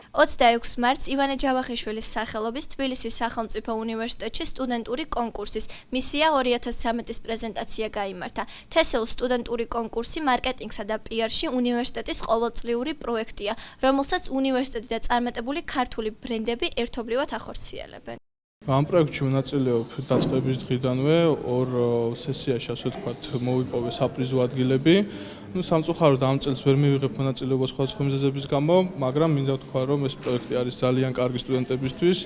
26 მარტს ივანე ჯავახიშვილის სახელობის თბილისის სახელმწიფო უნივერსიტეტში სტუდენტური კონკურსის მისია 2013-ის პრეზენტაცია გაიმართა. TESOL სტუდენტური კონკურსი მარკეტინგსა და PR-ში უნივერსიტეტის ყოველწლიური პროექტია, რომელსაც უნივერსიტეტი და წარმატებული ქართული ბრენდები ერთობლივად ახორციელებენ. ამ პროექტში მონაწილეობ დაწყების დღიდანვე ორ სესიაში, ასე ვთქვათ, მოვიპოვე საპრიზო ადგილები. სამწუხაროდ ამ წელს ვერ მივიღებ მონაწილეობა სხვადასხვა მიზეზების გამო, მაგრამ მინდა ვთქვა, რომ ეს პროექტი არის ძალიან კარგი სტუდენტებისთვის.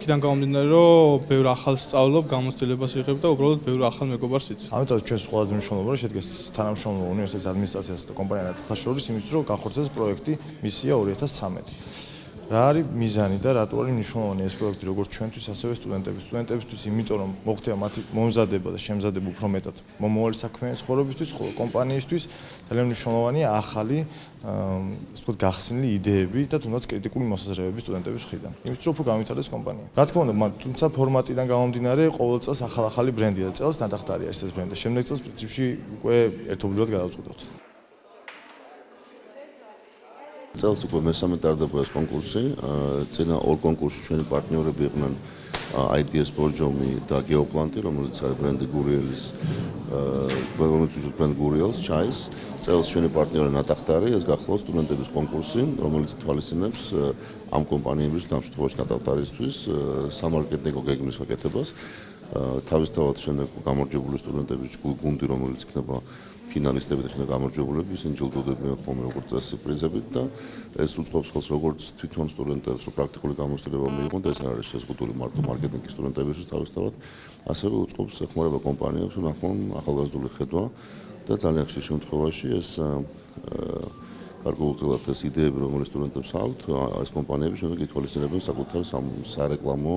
იქიდან გამომდინარე, რომ ბევრ ახალ სწავლობ, გამოცდილებას იღებ და უბრალოდ ბევრ ახალ მეგობარს იცით. ამიტომ ჩვენს ყველაზე მნიშვნელოვანი რომ შედგეს თანამშრომლობა უნივერსიტეტის ადმინისტრაციასა და კომპანიათა შორის იმის რომ გახორციელდეს პროექტი მისია 2013. რა არის მიზანი და რატო არის მნიშვნელოვანი ეს პროექტი როგორც ჩვენთვის, ასევე სტუდენტებისთვის, იმიტომ რომ მოხდება მათი მომზადება და შემზადება უფრო მეტად მომავალი საქმიანი ცხოვრებისთვის, ხოლო კომპანიისთვის ძალიან მნიშვნელოვანია ახალი, ასე ვთქვათ, გახსნილი იდეები და თუნდაც კრიტიკული მოსაზრებები სტუდენტების მხრიდან. იმით რომ უფრო განვითარდეს კომპანია. რა თქმა უნდა, თუმცა ფორმატიდან გამომდინარე, ყოველ წელს ახალი ბრენდია და წელს ნატახტარი არის ეს ბრენდი. შემდეგ წელს პრინციპში უკვე ერთობლივად გადავწყვეტავთ. წელს უკვე მესამე ტარდება ეს კონკურსი. წინა ორ კონკურსში ჩვენი პარტნიორები იყვნენ IDS ბორჯომი და გეოპლანტი, რომელიც არის ბრენდი გურიელის, ბრენდი გურიელს ჩაის. წელს ჩვენი პარტნიორი ნატახტარი, ეს გახლავს სტუდენტების კონკურსი, რომელიც თვალისწინებს ამ კომპანიების, ამ შემთხვევაში ნატახტარისთვის, სამარკეტინგო გეგმის გაკეთებას. თავისთავად შემდეგ გამარჯვებული სტუდენტების გუნდი, რომელიც იქნება ფინალისტები და შემდეგ გამარჯვებულები, ისინი ჯილდოვდებიან ხოლმე როგორც წესი პრიზებით და ეს უწყობს ხელს როგორც თვითონ სტუდენტებს, რომ პრაქტიკული გამოცდილება მიიღონ და ეს არ არის შეზღუდული მარტო მარკეტინგის სტუდენტებისთვის თავისთავად, ასევე უწყობს ეხმარება კომპანიებს, რომ ნახონ ახალგაზრდული ხედვა და ძალიან ხშირ შემთხვევაში ეს გარკვეულწილად ეს იდეები, რომელიც სტუდენტებს აქვთ, ეს კომპანიები შემდეგ ითვალისწინებენ საკუთარ სარეკლამო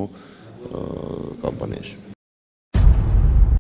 კამპანიაში.